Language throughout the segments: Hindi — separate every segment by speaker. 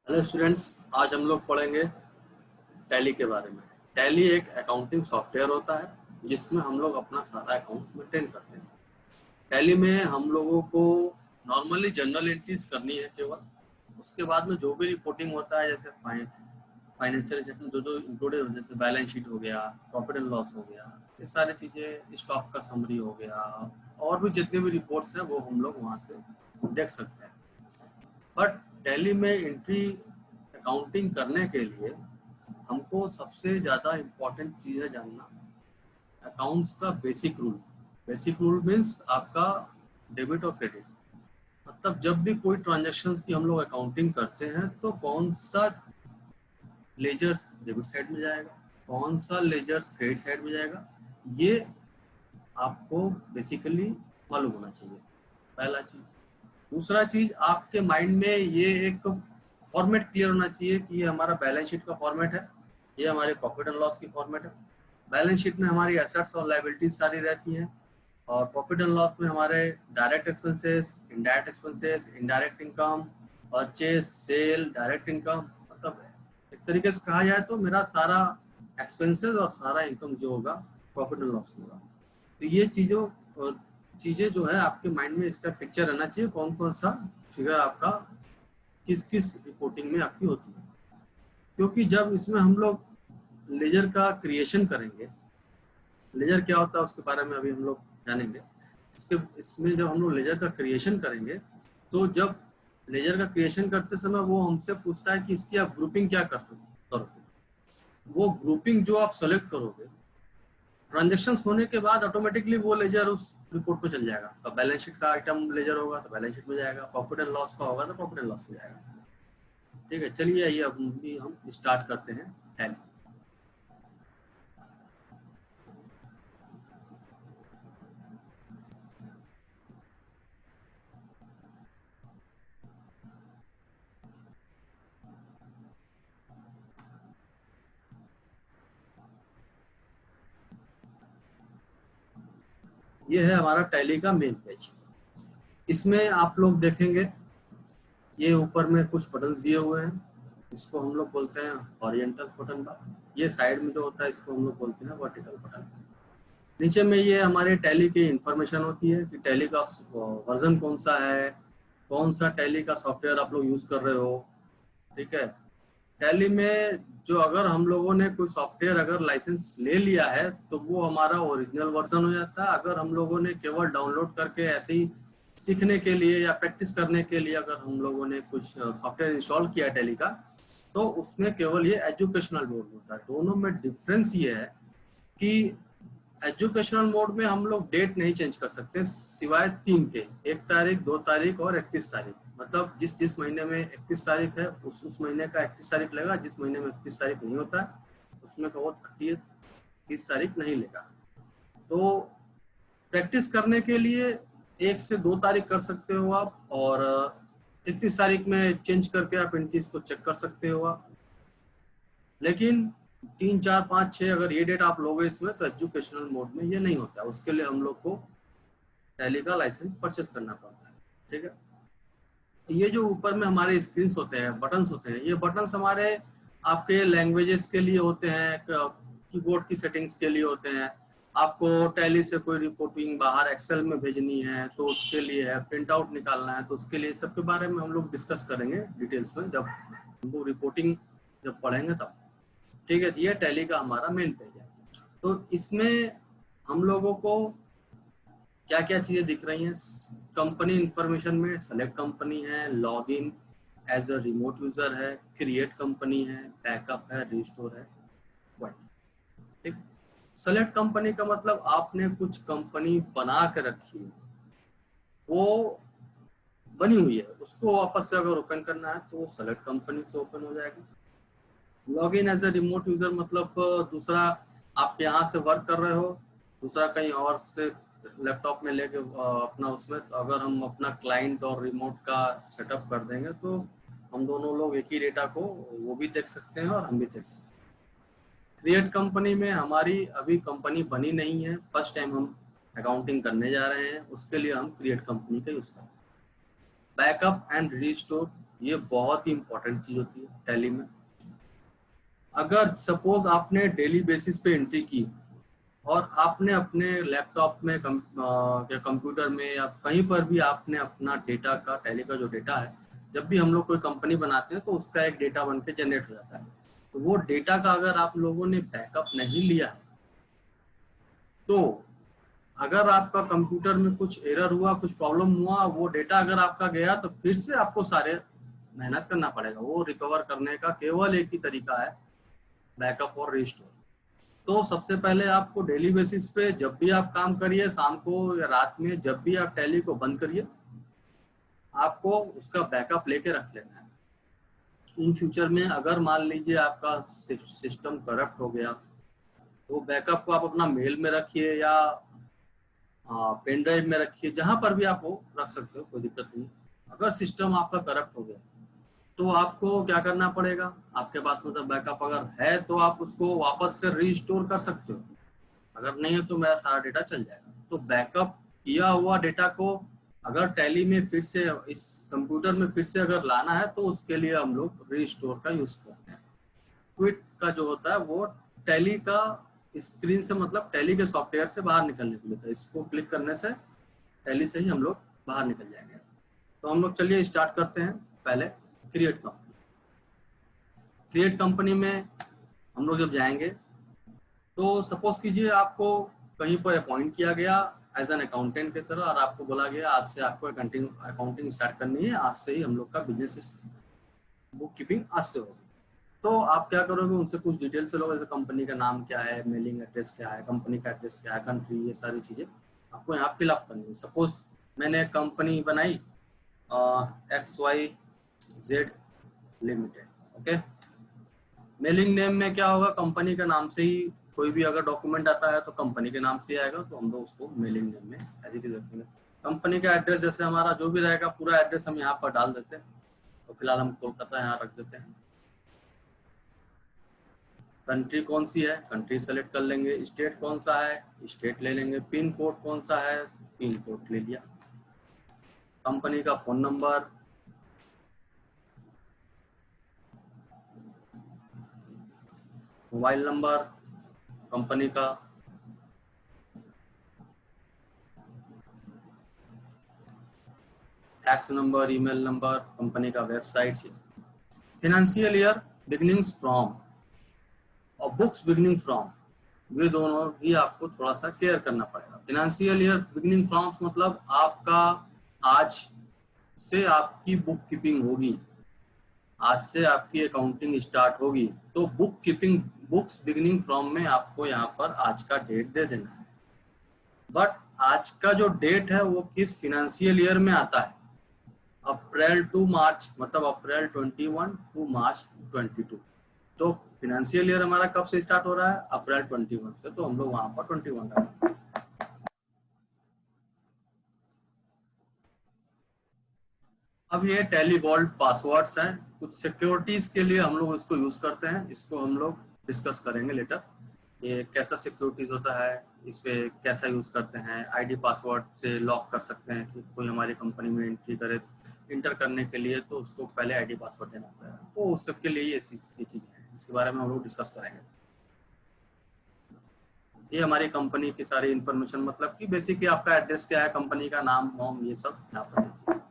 Speaker 1: हेलो स्टूडेंट्स, आज हम लोग पढ़ेंगे टैली के बारे में। टैली एक अकाउंटिंग सॉफ्टवेयर होता है जिसमें हम लोग अपना सारा अकाउंट्स मेंटेन करते हैं। टैली में हम लोगों को नॉर्मली जनरल एंट्रीज करनी है केवल। उसके बाद में जो भी रिपोर्टिंग होता है, जैसे फाइनेंशियल स्टेटमेंट जो जो इंक्लूडेड हो, जैसे बैलेंस शीट हो गया, प्रॉफिट एंड लॉस हो गया, ये सारी चीज़ें, स्टॉक का समरी हो गया, और भी जितने भी रिपोर्ट्स हैं वो हम लोग वहाँ से देख सकते हैं। बट टैली में एंट्री अकाउंटिंग करने के लिए हमको सबसे ज़्यादा इम्पोर्टेंट चीज़ है जानना अकाउंट्स का basic rule. Basic rule means आपका डेबिट और क्रेडिट। मतलब जब भी कोई ट्रांजैक्शंस की हम लोग अकाउंटिंग करते हैं तो कौन सा लेजर्स डेबिट साइड में जाएगा, कौन सा लेजर्स क्रेडिट साइड में जाएगा, ये आपको बेसिकली मालूम होना चाहिए, पहला चीज़। दूसरा चीज, आपके माइंड में ये एक फॉर्मेट क्लियर होना चाहिए कि ये हमारा बैलेंस शीट का फॉर्मेट है, ये हमारे प्रॉफिट एंड लॉस की फॉर्मेट है। बैलेंस शीट में हमारी एसेट्स और लायबिलिटीज सारी रहती हैं, और प्रॉफिट एंड लॉस में हमारे direct expenses, indirect income, purchase, sale, direct income. मतलब एक तरीके से कहा जाए तो मेरा सारा एक्सपेंसेस और सारा इनकम जो होगा प्रॉफिट एंड लॉस होगा। तो ये चीजें जो है आपके माइंड में इसका पिक्चर रहना चाहिए, कौन कौन सा फिगर आपका किस किस रिपोर्टिंग में आपकी होती है। क्योंकि जब इसमें हम लोग लेजर का क्रिएशन करेंगे, लेजर क्या होता है उसके बारे में अभी हम लोग जानेंगे। इसमें जब हम लोग लेजर का क्रिएशन करेंगे, तो जब लेजर का क्रिएशन करते समय वो हमसे पूछता है कि इसकी आप ग्रुपिंग क्या करोगे। वो ग्रुपिंग जो आप सेलेक्ट करोगे, ट्रांजेक्शन होने के बाद ऑटोमेटिकली वो लेजर उस रिपोर्ट पे चल जाएगा। तो बैलेंस शीट का आइटम लेजर होगा तो बैलेंस शीट में जाएगा, प्रॉफिट एंड लॉस का होगा तो प्रॉफिट एंड लॉस में जाएगा। ठीक है, चलिए आइए अब भी हम स्टार्ट करते हैं टैली। ये है हमारा टैली का मेन पेज। इसमें आप लोग देखेंगे ये ऊपर में कुछ बटन दिए हुए हैं, इसको हम लोग बोलते हैं हॉरिजॉन्टल बटन बार। ये साइड में जो होता है इसको हम लोग बोलते हैं वर्टिकल बटन। नीचे में ये हमारे टैली की इंफॉर्मेशन होती है कि टैली का वर्जन कौन सा है, कौन सा टैली का सॉफ्टवेयर आप लोग यूज कर रहे हो। ठीक है, टैली में जो अगर हम लोगों ने कोई सॉफ्टवेयर अगर लाइसेंस ले लिया है तो वो हमारा ओरिजिनल वर्जन हो जाता है। अगर हम लोगों ने केवल डाउनलोड करके ऐसे ही सीखने के लिए या प्रैक्टिस करने के लिए अगर हम लोगों ने कुछ सॉफ्टवेयर इंस्टॉल किया टैली का, तो उसमें केवल ये एजुकेशनल मोड होता है। दोनों में डिफरेंस ये है कि एजुकेशनल मोड में हम लोग डेट नहीं चेंज कर सकते सिवाय तीन के, 1 तारीख, 2 तारीख और 31 तारीख। मतलब जिस जिस महीने में 31 तारीख है उस महीने का 31 तारीख लेगा, जिस महीने में 31 तारीख नहीं होता है उसमें का वो 30 नहीं लेगा। तो प्रैक्टिस करने के लिए 1 से 2 तारीख कर सकते हो आप, और 31 तारीख में चेंज करके आप एंट्रीज को चेक कर सकते हो आप। लेकिन 3, 4, 5, 6 अगर ये डेट आप लोगे इसमें तो एजुकेशनल मोड में ये नहीं होता है। उसके लिए हम लोग को टैली का लाइसेंस परचेस करना पड़ता है। ठीक है, ये जो ऊपर में हमारे स्क्रीन होते हैं, बटन्स होते हैं, ये बटन्स हमारे आपके लैंग्वेजेस के लिए होते हैं, कीबोर्ड की सेटिंग्स के लिए होते हैं। आपको टैली से कोई रिपोर्टिंग बाहर एक्सेल में भेजनी है तो उसके लिए है, प्रिंट आउट निकालना है तो उसके लिए, सबके बारे में हम लोग डिस्कस करेंगे डिटेल्स में जब हम लोग रिपोर्टिंग जब पढ़ेंगे तब। ठीक है, ये टैली का हमारा मेन पेज है। तो इसमें हम लोगों को क्या क्या चीजें दिख रही हैं। कंपनी इंफॉर्मेशन में सेलेक्ट कंपनी है, log in as a remote user है, क्रिएट कंपनी है, बैकअप है, रिस्टोर है, ठीक। सेलेक्ट कंपनी का मतलब आपने कुछ कंपनी बना के रखी है, वो बनी हुई है, उसको वापस से अगर ओपन करना है तो वो सेलेक्ट कंपनी से ओपन हो जाएगी। Log in as a remote user मतलब दूसरा, आप यहाँ से वर्क कर रहे हो, दूसरा कहीं और से लैपटॉप में लेके अपना उसमें, तो अगर हम अपना क्लाइंट और रिमोट का सेटअप कर देंगे तो हम दोनों लोग एक ही डेटा को वो भी देख सकते हैं और हम भी देख सकते हैं। क्रिएट कंपनी में हमारी अभी कंपनी बनी नहीं है, फर्स्ट टाइम हम अकाउंटिंग करने जा रहे हैं, उसके लिए हम क्रिएट कंपनी का यूज करते हैं। बैकअप एंड रीस्टोर ये बहुत ही इंपॉर्टेंट चीज होती है टैली में। अगर सपोज आपने डेली बेसिस पे एंट्री की और आपने अपने लैपटॉप में या कंप्यूटर में या कहीं पर भी आपने अपना डेटा का टैली का जो डेटा है, जब भी हम लोग कोई कंपनी बनाते हैं तो उसका एक डेटा बन के जनरेट हो जाता है। तो वो डेटा का अगर आप लोगों ने बैकअप नहीं लिया है तो अगर आपका कंप्यूटर में कुछ एरर हुआ, कुछ प्रॉब्लम हुआ, वो डेटा अगर आपका गया तो फिर से आपको सारे मेहनत करना पड़ेगा। वो रिकवर करने का केवल एक ही तरीका है, बैकअप और रिस्टोर। तो सबसे पहले आपको डेली बेसिस पे जब भी आप काम करिए, शाम को या रात में जब भी आप टैली को बंद करिए, आपको उसका बैकअप लेके रख लेना है। इन फ्यूचर में अगर मान लीजिए आपका सिस्टम करप्ट हो गया तो बैकअप को आप अपना मेल में रखिए या पेन ड्राइव में रखिए, जहां पर भी आप वो रख सकते हो, कोई दिक्कत नहीं। अगर सिस्टम आपका करप्ट हो गया तो आपको क्या करना पड़ेगा, आपके पास मतलब बैकअप अगर है तो आप उसको वापस से रीस्टोर कर सकते हो, अगर नहीं है तो मेरा सारा डेटा चल जाएगा। तो बैकअप किया हुआ डेटा को अगर टैली में फिर से इस कंप्यूटर में फिर से अगर लाना है तो उसके लिए हम लोग रीस्टोर का यूज करते हैं। क्विट का जो होता है वो टैली का स्क्रीन से मतलब टैली के सॉफ्टवेयर से बाहर निकलने के लिए था। इसको क्लिक करने से टैली से ही हम लोग बाहर निकल जाएंगे। तो हम लोग चलिए स्टार्ट करते हैं। पहले क्रिएट कंपनी। क्रिएट कंपनी में हम लोग जब जाएंगे तो सपोज कीजिए आपको कहीं पर अपॉइंट किया गया एज एन अकाउंटेंट की तरह और आपको बोला गया आज से आपको अकाउंटिंग स्टार्ट करनी है, आज से ही हम लोग का बिजनेस बुक कीपिंग आज से होगी। तो आप क्या करोगे, उनसे कुछ डिटेल से लोगे, जैसे कंपनी का नाम क्या है, मेलिंग एड्रेस क्या है, कंपनी का एड्रेस क्या है, कंट्री, ये सारी चीज़ें आपको यहाँ फिलअप करनी है। सपोज मैंने कंपनी बनाई XYZ limited, okay. Mailing name में क्या होगा, कंपनी का नाम से ही कोई भी अगर डॉक्यूमेंट आता है तो कंपनी के नाम से आएगा, तो हम लोग उसको मेलिंग नेम में ऐसी चीज रखेंगे। कंपनी का एड्रेस जैसे हमारा जो भी रहेगा पूरा एड्रेस हम यहाँ पर डाल देते हैं। तो फिलहाल हम कोलकाता यहाँ रख देते हैं। कंट्री कौन सी है, कंट्री सेलेक्ट कर लेंगे। स्टेट कौन सा है, स्टेट ले लेंगे। पिन कोड कौन सा है, पिन कोड ले लिया। कंपनी का phone number, mobile number company का, fax number, email number, company का वेबसाइट से। फाइनेंशियल ईयर बिगिनिंग्स फ्रॉम और बुक्स बिगिनिंग फ्रॉम, ये दोनों भी आपको थोड़ा सा केयर करना पड़ेगा। फाइनेंशियल ईयर बिगिनिंग फ्रॉम मतलब आपका आज से आपकी बुक कीपिंग होगी, आज से आपकी अकाउंटिंग स्टार्ट होगी, तो book keeping books beginning from में आपको यहाँ पर आज का डेट दे देना है। बट आज का जो डेट है वो किस फाइनेंशियल ईयर में आता है, अप्रैल टू मार्च, मतलब अप्रैल 21 टू मार्च 22। तो फाइनेंशियल ईयर हमारा कब से स्टार्ट हो रहा है, अप्रैल 21 से, तो हम लोग वहां पर 21 डालेंगे। अब ये टैली वॉल्ट पासवर्ड्स हैं, कुछ सिक्योरिटीज के लिए हम लोग इसको यूज करते हैं, इसको हम लोग डिस्कस करेंगे लेटर। ये कैसा सिक्योरिटीज होता है, इस पे कैसा यूज करते हैं। आईडी पासवर्ड से लॉक कर सकते हैं कि कोई हमारी कंपनी में एंट्री करे, इंटर करने के लिए तो उसको पहले आईडी पासवर्ड देना पड़ेगा। तो उस सब के लिए ऐसी चीज है, इसके बारे में हम लोग डिस्कस करेंगे। ये हमारी कंपनी की सारी इन्फॉर्मेशन, मतलब कि बेसिकली आपका एड्रेस क्या है, कंपनी का नाम वाम, ये सब यहाँ पर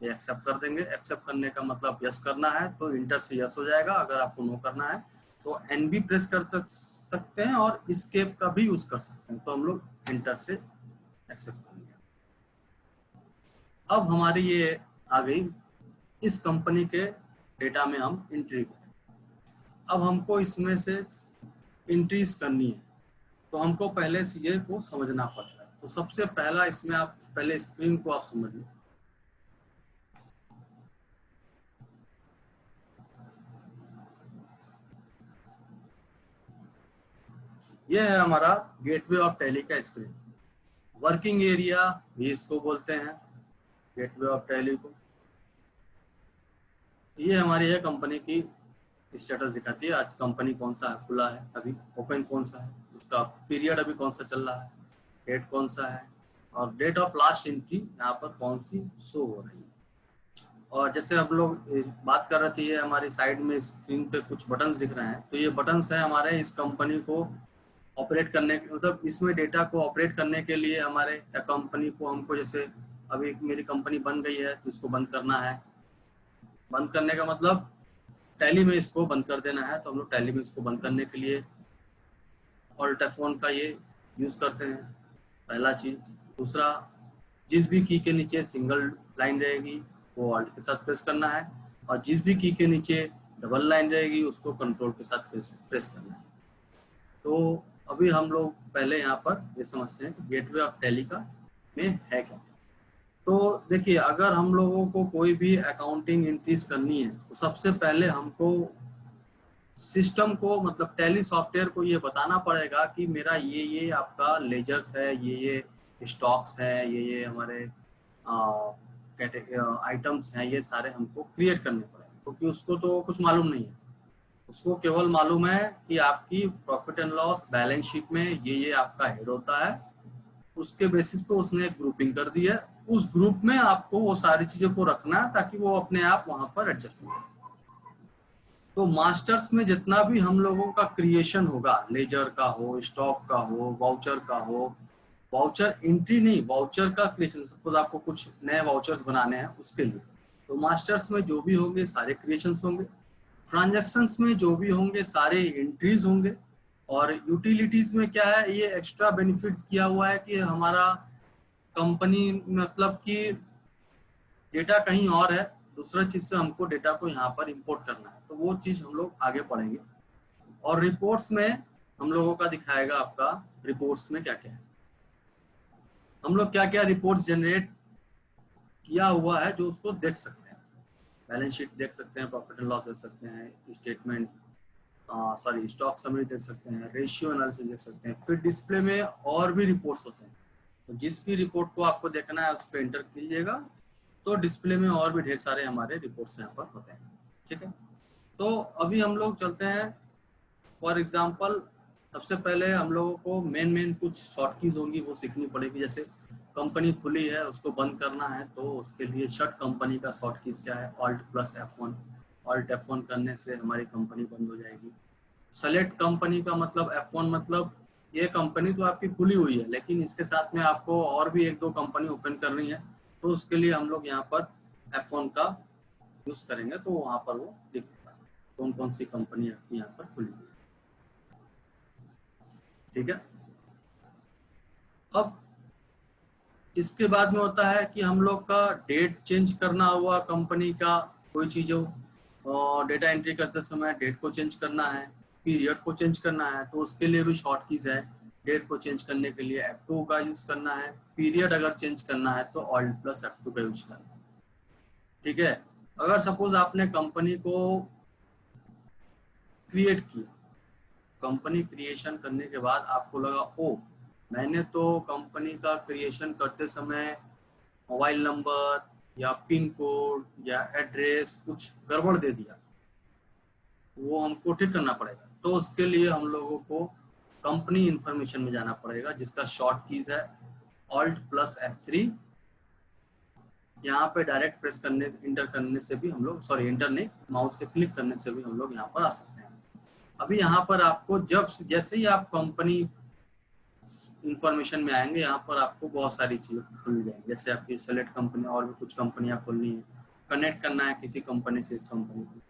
Speaker 1: ये एक्सेप्ट कर देंगे। एक्सेप्ट करने का मतलब यस करना है तो इंटर से यस हो जाएगा, अगर आपको नो करना है तो एनबी प्रेस कर सकते हैं और एस्केप का भी यूज कर सकते हैं। तो हम लोग इंटर से एक्सेप्ट करेंगे। अब हमारी ये आ गई, इस कंपनी के डेटा में हम एंट्री करें। अब हमको इसमें से एंट्रीज करनी है तो हमको पहले चीजें को समझना पड़ रहा है। तो सबसे पहला इसमें आप पहले स्क्रीन को आप समझ लो। ये है हमारा गेटवे ऑफ टैली का स्क्रीन। वर्किंग एरिया भी इसको बोलते हैं, गेटवे ऑफ टैली को। ये हमारी है कंपनी की स्टेटस दिखाती है, आज कंपनी कौन सा है, खुला है अभी, ओपन कौन सा है, उसका पीरियड अभी कौन सा चल रहा है, डेट कौन सा है, और डेट ऑफ लास्ट एंट्री यहाँ पर कौन सी शो हो रही है। और जैसे आप लोग बात कर रहे थे, ये हमारी साइड में स्क्रीन पे कुछ बटन्स दिख रहे हैं, तो ये बटन्स है हमारे इस कंपनी को ऑपरेट करने के, मतलब इसमें डेटा को ऑपरेट करने के लिए हमारे कंपनी को, हमको जैसे अभी मेरी कंपनी बन गई है तो इसको बंद करना है। बंद करने का मतलब टैली में इसको बंद कर देना है, तो हम लोग टैली में इसको बंद करने के लिए ऑल्ट F1 का ये यूज़ करते हैं, पहला चीज़। दूसरा, जिस भी की के नीचे सिंगल लाइन रहेगी वो ऑल्ट के साथ प्रेस करना है, और जिस भी की के नीचे डबल लाइन रहेगी उसको कंट्रोल के साथ प्रेस करना है। तो अभी हम लोग पहले यहाँ पर ये समझते हैं कि गेटवे ऑफ टैली का में है क्या। तो देखिए, अगर हम लोगों को कोई भी अकाउंटिंग एंट्रीज करनी है तो सबसे पहले हमको सिस्टम को, मतलब टैली सॉफ्टवेयर को ये बताना पड़ेगा कि मेरा ये आपका लेजर्स है, ये स्टॉक्स है, ये हमारे आइटम्स हैं, ये सारे हमको क्रिएट करने पड़ेंगे, क्योंकि उसको तो कुछ मालूम नहीं है। उसको केवल मालूम है कि आपकी profit and loss balance sheet में ये आपका हेड होता है, उसके बेसिस पे उसने एक ग्रुपिंग कर दी है, उस ग्रुप में आपको वो सारी चीजों को रखना है ताकि वो अपने आप वहां पर एडजस्ट हो। तो मास्टर्स में जितना भी हम लोगों का क्रिएशन होगा, लेजर का हो, स्टॉक का हो, वाउचर का हो, वाउचर एंट्री नहीं, वाउचर का क्रिएशन, सपोज आपको कुछ नए वाउचर्स बनाने हैं उसके लिए, तो मास्टर्स में जो भी होंगे सारे क्रिएशंस होंगे, ट्रांजैक्शंस में जो भी होंगे सारे एंट्रीज होंगे, और यूटिलिटीज में क्या है, ये एक्स्ट्रा बेनिफिट किया हुआ है कि हमारा कंपनी, मतलब कि डेटा कहीं और है, दूसरा चीज से हमको डेटा को यहाँ पर इंपोर्ट करना है, तो वो चीज हम लोग आगे पढ़ेंगे। और रिपोर्ट्स में हम लोगों का दिखाएगा आपका रिपोर्ट्स में क्या क्या है, हम लोग क्या क्या रिपोर्ट्स जनरेट किया हुआ है जो उसको देख सकते हैं। बैलेंस शीट देख सकते हैं, प्रॉफिट एंड लॉस देख सकते हैं, स्टेटमेंट, सॉरी स्टॉक समरी देख सकते हैं, रेशियो एनालिसिस देख सकते हैं। फिर डिस्प्ले में और भी रिपोर्ट्स होते हैं, तो जिस भी रिपोर्ट को आपको देखना है उस पर एंटर कीजिएगा, तो डिस्प्ले में और भी ढेर सारे हमारे रिपोर्ट्स यहाँ पर होते हैं। ठीक है, तो अभी हम लोग चलते हैं। फॉर एग्जांपल, सबसे पहले हम लोगों को मेन कुछ शॉर्ट कीज होंगी वो सीखनी पड़ेगी। जैसे कंपनी खुली है, उसको बंद करना है, तो उसके लिए शट कंपनी का शॉर्ट कीज क्या है, alt plus F1। Alt F1 करने से हमारी कंपनी बंद हो जाएगी। सेलेक्ट कंपनी का मतलब F1 मतलब ये कंपनी तो आपकी खुली हुई है, लेकिन इसके साथ में आपको और भी एक दो कंपनी ओपन करनी है, तो उसके लिए हम लोग यहाँ पर F1 का यूज करेंगे, तो वहाँ पर वो दिखेगा कौन कौन सी कंपनी आपकी यहाँ पर खुली हुई है। ठीक है, अब इसके बाद में होता है कि हम लोग का डेट चेंज करना हुआ, कंपनी का कोई चीज हो, और डेटा एंट्री करते समय डेट को चेंज करना है, पीरियड को चेंज करना है, तो उसके लिए भी शॉर्ट कीज है। डेट को चेंज करने के लिए F2 का यूज करना है, पीरियड अगर चेंज करना है तो ऑल्ट प्लस F2 का यूज करना है। ठीक है, अगर सपोज आपने कंपनी को क्रिएट किया, कंपनी क्रिएशन करने के बाद आपको लगा ओ मैंने तो कंपनी का क्रिएशन करते समय मोबाइल नंबर या पिन कोड या एड्रेस कुछ गड़बड़ दे दिया, वो हमको ठीक करना पड़ेगा। तो उसके लिए हम लोगों को कंपनी इंफॉर्मेशन में जाना पड़ेगा, जिसका शॉर्ट कीज है ऑल्ट प्लस F3। यहाँ पे डायरेक्ट प्रेस करने, इंटर करने से भी हम लोग, सॉरी इंटर नहीं, माउस से क्लिक करने से भी हम लोग यहाँ पर आ सकते हैं। अभी यहाँ पर आपको जब जैसे ही आप कंपनी इंफॉर्मेशन में आएंगे, यहाँ पर आपको बहुत सारी चीजें खुल जाएंगी। जैसे आपकी सेलेक्ट कंपनी, और भी कुछ कंपनियां खोलनी है, कनेक्ट करना है किसी कंपनी से इस कंपनी को,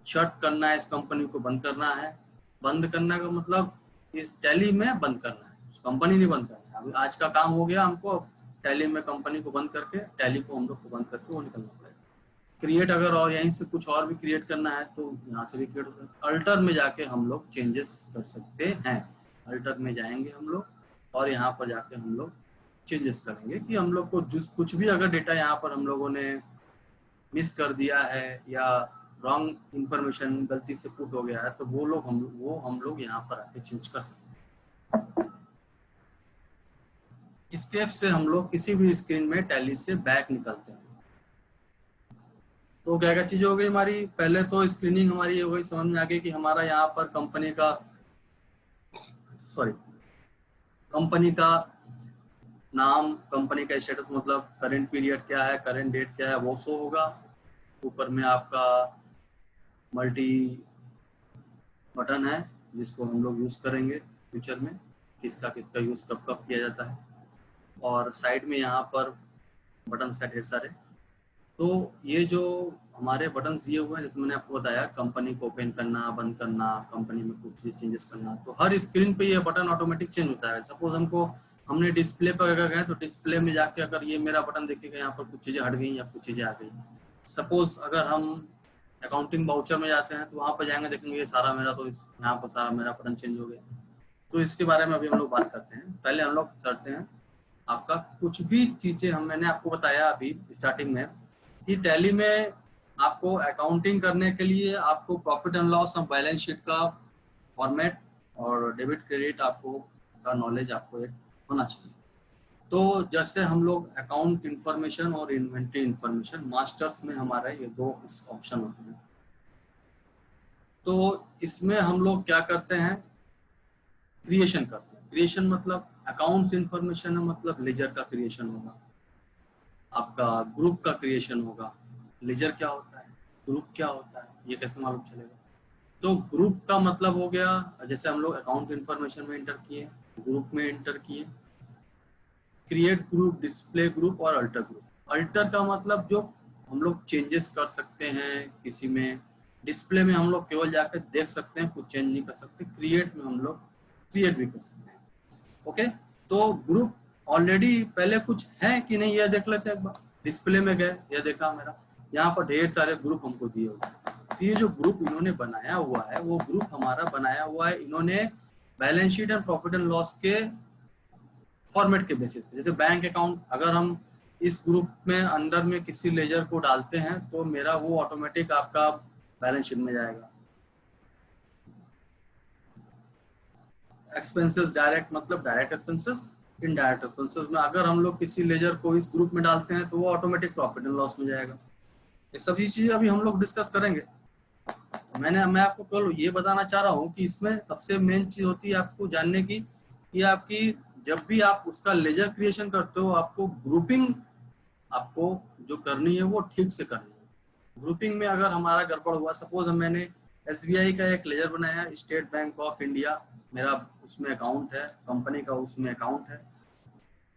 Speaker 1: शट करना है, इस कंपनी को बंद करना है। बंद करना का मतलब इस टैली में बंद करना है, कंपनी नहीं बंद करना है। अभी आज का काम हो गया, हमको टैली में कंपनी को बंद करके, टैली को हम लोग को बंद करके वो निकलना पड़ेगा। क्रिएट अगर और यहीं से कुछ और भी क्रिएट करना है तो यहाँ से भी क्रिएट हो सकता है। अल्टर में जाके हम लोग चेंजेस कर सकते हैं। अल्टर में जाएंगे हम लोग, और यहाँ पर जाके हम लोग चेंजेस करेंगे कि हम लोग को जिस कुछ भी अगर डेटा यहाँ पर हम लोगों ने मिस कर दिया है या रॉन्ग इंफॉर्मेशन गलती से पुट हो गया है, तो वो हम लोग यहाँ पर आके चेंज कर सकते हैं। स्केप से हम लोग किसी भी स्क्रीन में टैली से बैक निकलते हैं। तो क्या क्या चीज हो गई हमारी, पहले तो स्क्रीनिंग हमारी हो गई, समझ में आ गई कि हमारा यहाँ पर कंपनी का, सॉरी कंपनी का नाम, कंपनी का स्टेटस, मतलब करंट पीरियड क्या है, करंट डेट क्या है, वो शो होगा। ऊपर में आपका मल्टी बटन है जिसको हम लोग यूज़ करेंगे फ्यूचर में, किसका किसका यूज़ कब कब किया जाता है। और साइड में यहाँ पर बटन है ढेर सारे। तो ये जो हमारे बटन दिए हुए हैं, जैसे मैंने आपको बताया, कंपनी को ओपन करना, बंद करना, कंपनी में कुछ चेंजेस करना, तो हर स्क्रीन पे ये बटन ऑटोमेटिक चेंज होता है। सपोज हमने डिस्प्ले पर अगर गए तो डिस्प्ले में जाके अगर ये मेरा बटन देखिएगा, यहाँ पर कुछ चीज़ें हट गई या कुछ चीज़ें आ गई। सपोज अगर हम अकाउंटिंग वाउचर में जाते हैं तो वहाँ पर जाएंगे, देखेंगे ये सारा मेरा, तो यहाँ पर सारा मेरा बटन चेंज हो गया। तो इसके बारे में अभी हम लोग बात करते हैं। पहले हम लोग करते हैं आपका कुछ भी चीज़ें, मैंने आपको बताया अभी स्टार्टिंग में कि टैली में आपको अकाउंटिंग करने के लिए आपको प्रॉफिट एंड लॉस और बैलेंस शीट का फॉर्मेट और डेबिट क्रेडिट आपको का नॉलेज आपको एक होना चाहिए। तो जैसे हम लोग अकाउंट इंफॉर्मेशन और इन्वेंट्री इंफॉर्मेशन मास्टर्स में हमारे ये दो ऑप्शन होते हैं। तो इसमें हम लोग क्या करते हैं, क्रिएशन करते हैं। क्रिएशन मतलब अकाउंट्स इंफॉर्मेशन है, मतलब लेजर का क्रिएशन होगा, आपका ग्रुप का क्रिएशन होगा। लेजर क्या होता है, ग्रुप क्या होता है, ये कैसे मालूम चलेगा? तो ग्रुप का मतलब हो गया, जैसे हम लोग अकाउंट इंफॉर्मेशन में इंटर किए, ग्रुप में इंटर किए, क्रिएट ग्रुप, डिस्प्ले ग्रुप और अल्टर ग्रुप। अल्टर का मतलब जो हम लोग चेंजेस कर सकते हैं किसी में। डिस्प्ले में हम लोग केवल जाकर देख सकते हैं, कुछ चेंज नहीं कर सकते। क्रिएट में हम लोग क्रिएट भी कर सकते हैं। ओके, तो ग्रुप ऑलरेडी पहले कुछ है कि नहीं, यह देख लेते हैं एक बार। डिस्प्ले में गए, यह देखा मेरा यहाँ पर ढेर सारे ग्रुप हमको दिए हुए हैं। तो ये जो ग्रुप इन्होंने बनाया हुआ है, वो ग्रुप हमारा बनाया हुआ है इन्होंने balance sheet and profit and loss के फॉर्मेट के बेसिस पे। जैसे बैंक अकाउंट, अगर हम इस ग्रुप में अंडर में किसी लेजर को डालते हैं तो मेरा वो ऑटोमेटिक आपका बैलेंस शीट में जाएगा। एक्सपेंसेस डायरेक्ट मतलब डायरेक्ट एक्सपेंसेस, इनडायरेक्ट एक्सपेंसेस में अगर हम लोग किसी लेजर को इस ग्रुप में डालते हैं तो वो ऑटोमेटिक प्रॉफिट एंड लॉस में जाएगा। ये सभी चीजें अभी हम लोग डिस्कस करेंगे। मैं आपको केवल ये बताना चाह रहा हूँ कि इसमें सबसे मेन चीज होती है आपको जानने की कि आपकी जब भी आप उसका लेजर क्रिएशन करते हो, आपको ग्रुपिंग आपको जो करनी है वो ठीक से करनी है। ग्रुपिंग में अगर हमारा गड़बड़ हुआ, सपोज मैंने SBI का एक लेजर बनाया, स्टेट बैंक ऑफ इंडिया मेरा उसमें अकाउंट है, कंपनी का उसमें अकाउंट है,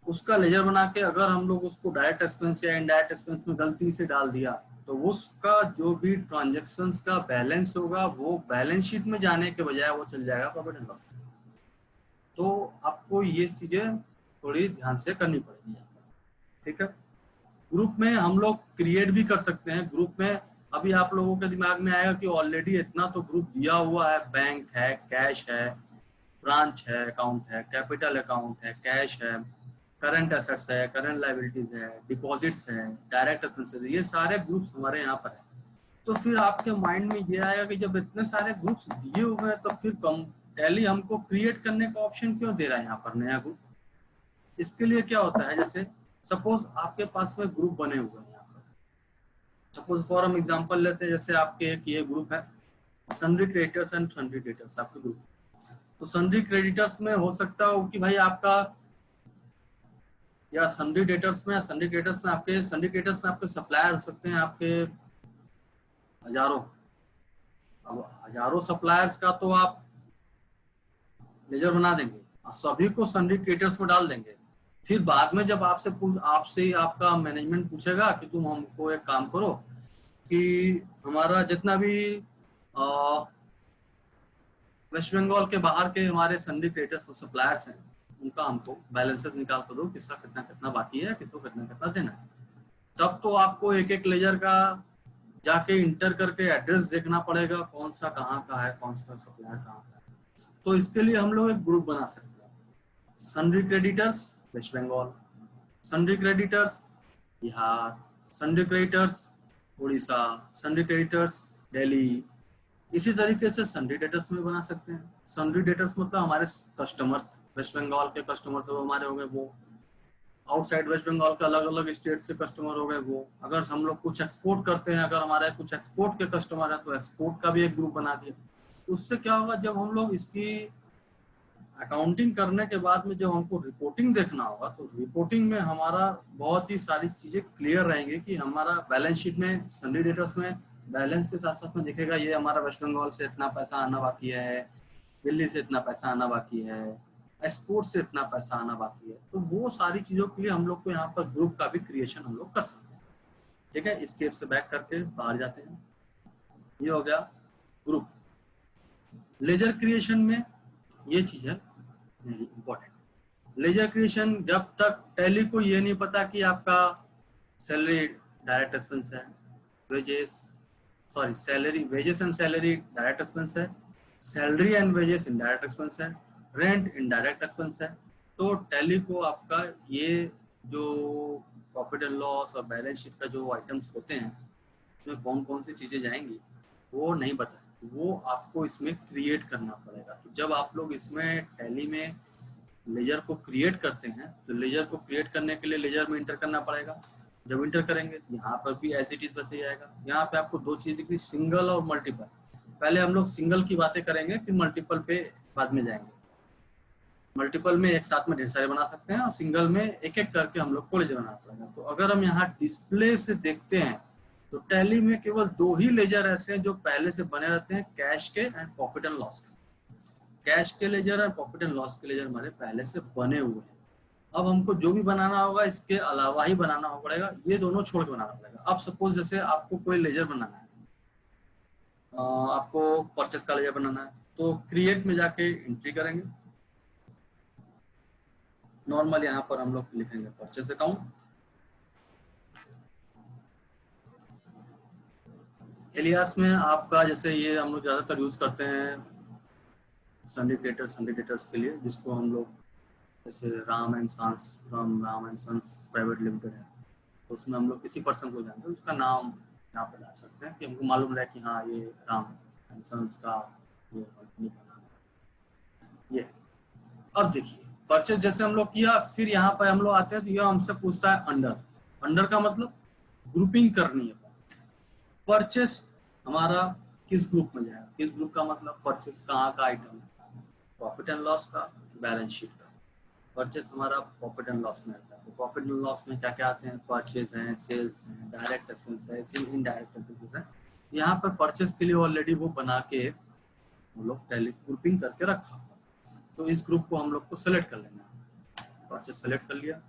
Speaker 1: उसका लेजर बना के अगर हम लोग उसको डायरेक्ट एक्सपेंस या इनडायरेक्ट एक्सपेंस में गलती से डाल दिया तो उसका जो भी ट्रांजेक्शन्स का बैलेंस होगा वो बैलेंस शीट में जाने के बजाय वो चल जाएगा प्रॉफिट एंड लॉस। तो आपको ये चीजें थोड़ी ध्यान से करनी पड़ेगी, ठीक है। ग्रुप में हम लोग क्रिएट भी कर सकते हैं। ग्रुप में अभी आप लोगों के दिमाग में आएगा कि ऑलरेडी इतना तो ग्रुप दिया हुआ है, बैंक है, कैश है, ब्रांच है, अकाउंट है, कैपिटल अकाउंट है, कैश है, करंट एसेट्स है, करंट लाइबिलिटीज है, डिपॉजिट्स है, डायरेक्ट एक्सपेंसेस, ये सारे ग्रुप्स हमारे यहाँ पर है। तो फिर आपके माइंड में ये आएगा कि जब इतने सारे ग्रुप्स दिए हुए हैं तो फिर टैली हमको क्रिएट करने का ऑप्शन क्यों दे रहा है यहाँ पर नया ग्रुप? इसके लिए क्या होता है, जैसे सपोज आपके पास में ग्रुप बने हुए हैं यहाँ पर। सपोज फॉर हम एग्जांपल लेते हैं, जैसे आपके एक ये ग्रुप है sundry creditors and sundry debtors, आपके ग्रुप। तो सन्ड्री क्रेडिटर्स में हो सकता हो कि भाई आपका, या सन्ड्री डेटर्स में, सन्ड्री क्रेडिटर्स में आपके, सन्ड्री क्रेडिटर्स में आपके सप्लायर हो सकते हैं आपके हजारों। अब हजारों सप्लायर्स का तो आप लेजर बना देंगे और सभी को सन्ड्री क्रेडिटर्स में डाल देंगे। फिर बाद में जब आपसे आपका मैनेजमेंट पूछेगा कि तुम हमको एक काम करो कि हमारा जितना भी वेस्ट बंगाल के बाहर के हमारे सन्ड्री क्रेडिटर्स और सप्लायर्स हैं, उनका हमको बैलेंसेस निकाल कर दो, किसका कितना कितना बाकी है, किसको कितना कितना देना है। तब तो आपको एक एक लेजर का जाके इंटर करके एड्रेस देखना पड़ेगा, कौन सा कहाँ का है, कौन सा सप्लायर कहाँ का है। तो इसके लिए हम लोग एक ग्रुप बना सकते हैं। Sundry creditors West Bengal, sundry creditors Bihar, sundry creditors Orissa, sundry creditors Delhi. इसी तरीके से सन्ड्री डेटर्स में बना सकते हैं। सन्ड्री डेटर्स मतलब हमारे कस्टमर्स, वेस्ट बंगाल के कस्टमर्स हमारे हो गए वो, आउटसाइड वेस्ट बंगाल के अलग अलग स्टेट से कस्टमर हो गए वो। अगर हम लोग कुछ एक्सपोर्ट करते हैं, अगर हमारे कुछ एक्सपोर्ट के कस्टमर है तो एक्सपोर्ट का भी एक ग्रुप बना दिया। उससे क्या होगा, जब हम लोग इसकी अकाउंटिंग करने के बाद में जब हमको रिपोर्टिंग देखना होगा तो रिपोर्टिंग में हमारा बहुत ही सारी चीजें क्लियर रहेंगी कि हमारा बैलेंस शीट में सन्डी डेटर्स में बैलेंस के साथ साथ में दिखेगा ये हमारा वेस्ट बंगाल से इतना पैसा आना बाकी है, दिल्ली से इतना पैसा आना बाकी है, एक्सपोर्ट से इतना पैसा आना बाकी है। तो वो सारी चीजों के लिए हम लोग को यहाँ पर ग्रुप का भी क्रिएशन हम लोग कर सकते हैं। ठीक है, स्केप से बैक करके बाहर जाते हैं। ये हो गया ग्रुप। लेजर क्रिएशन में ये चीज है इंपॉर्टेंट। लेजर क्रिएशन जब तक टैली को ये नहीं पता कि आपका सैलरी डायरेक्ट एक्सपेंस है, salary wages and salary direct expense है, salary and wages indirect expense है, रेंट इनडायरेक्ट एक्सपेंस है, तो टैली को आपका ये जो प्रॉफिट एंड लॉस और बैलेंस शीट का जो आइटम्स होते हैं उसमें कौन कौन सी चीजें जाएंगी वो नहीं पता, वो आपको इसमें क्रिएट करना पड़ेगा। तो जब आप लोग इसमें टैली में लेजर को क्रिएट करते हैं तो लेजर को क्रिएट करने के लिए लेजर में इंटर करना पड़ेगा। जब इंटर करेंगे तो यहाँ पर भी एज इट इज वैसे ही आएगा। यहाँ पे आपको दो चीज दिख रही, सिंगल और मल्टीपल। पहले हम लोग सिंगल की बातें करेंगे, फिर मल्टीपल पे बाद में जाएंगे। मल्टीपल में एक साथ में ढेर सारे बना सकते हैं और सिंगल में एक एक करके हम लोग को लेजर बनाना पड़ेगा। तो अगर हम यहाँ डिस्प्ले से देखते हैं तो टैली में केवल दो ही लेजर ऐसे हैं जो पहले से बने रहते हैं, कैश के एंड प्रॉफिट एंड लॉस के। कैश के लेजर और प्रॉफिट एंड लॉस के लेजर हमारे पहले से बने हुए हैं। अब हमको जो भी बनाना होगा इसके अलावा ही बनाना पड़ेगा, ये दोनों छोड़ के बनाना पड़ेगा। अब सपोज जैसे आपको कोई लेजर बनाना है, आपको परचेस का लेजर बनाना है, तो क्रिएट में जाके एंट्री करेंगे। नॉर्मल यहाँ पर हम लोग लिखेंगे परचेस अकाउंट। एलियास में आपका जैसे ये हम लोग ज्यादातर यूज करते हैं सन्डी डेटर्स के लिए, जिसको हम लोग जैसे Ram and sons private limited है, तो उसमें हम लोग किसी पर्सन को जानते हैं उसका नाम यहाँ पे डाल सकते हैं कि हमको मालूम रहे कि हाँ ये राम एंड सन्स का ये कंपनी का नाम है ये। अब देखिए परचेज जैसे हम लोग किया, फिर यहाँ पर हम लोग आते हैं तो यह हमसे पूछता है अंडर का मतलब ग्रुपिंग करनी है। परचेस हमारा किस ग्रुप में जाएगा, किस ग्रुप का मतलब परचेस कहाँ का आइटम है, प्रॉफिट एंड लॉस का, बैलेंस शीट का। परचेस हमारा प्रॉफिट एंड लॉस में आता है। तो प्रॉफिट एंड लॉस में क्या क्या आते हैं, परचेस हैं, सेल्स हैं, डायरेक्ट एक्सपेंस है, इनडायरेक्ट एक्सपेंस है। यहाँ पर परचेस के लिए ऑलरेडी वो बना के हम लोग टैली ग्रुपिंग करके रखा, तो इस ग्रुप को हम लोग को सेलेक्ट कर लेना है। परचेस सेलेक्ट कर लिया।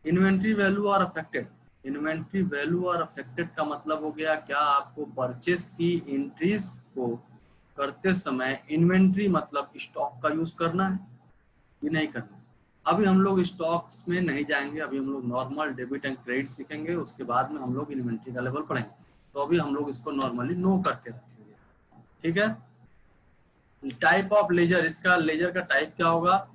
Speaker 1: Inventory value are affected. Inventory value और अफेक्टेड का मतलब हो गया क्या आपको परचेस की एंट्रीज को करते समय इन्वेंट्री मतलब स्टॉक का यूज करना है कि नहीं करना। अभी हम लोग स्टॉक्स में नहीं जाएंगे, अभी हम लोग नॉर्मल डेबिट एंड क्रेडिट सीखेंगे, उसके बाद में हम लोग इन्वेंट्री का लेवल पढ़ेंगे। तो अभी हम लोग इसको नॉर्मली नो करके रखेंगे। ठीक है। टाइप ऑफ लेजर, इसका लेजर का टाइप क्या होगा,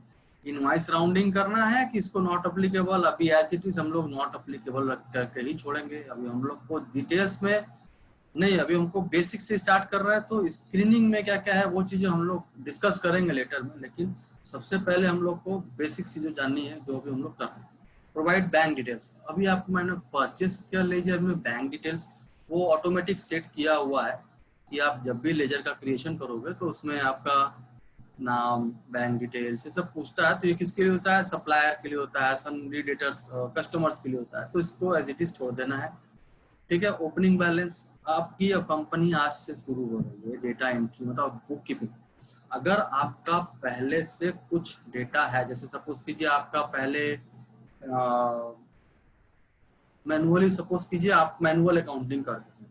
Speaker 1: इनवाइस राउंडिंग करना है कि इसको नॉट अप्लीकेबल। अभी एज इट इज हम लोग नॉट अप्लीकेबल रख करके ही छोड़ेंगे। अभी हम लोग को डिटेल्स में नहीं, अभी हमको बेसिक से स्टार्ट कर रहा है, तो स्क्रीनिंग में क्या क्या है वो चीजें हम लोग डिस्कस करेंगे लेटर में। लेकिन सबसे पहले हम लोग को बेसिक चीजें जाननी है जो भी हम लोग कर रहे हैं। Provide bank details. अभी आपको मैंने परचेस के लेजर में बैंक डिटेल्स वो ऑटोमेटिक सेट किया हुआ है कि आप जब भी लेजर का क्रिएशन करोगे तो उसमें आपका नाम, बैंक डिटेल्स, ये सब पूछता है। तो ये किसके लिए होता है, सप्लायर के लिए होता है, सन्डी डेटर्स कस्टमर्स के लिए होता है। तो इसको एज इट इज छोड़ देना है। ठीक है। ओपनिंग बैलेंस, आपकी कंपनी आज से शुरू हो रही है, डेटा एंट्री मतलब बुक कीपिंग। अगर आपका पहले से कुछ डेटा है, जैसे सपोज कीजिए आपका पहले मैनुअली, सपोज कीजिए आप मैनुअल अकाउंटिंग करते थे,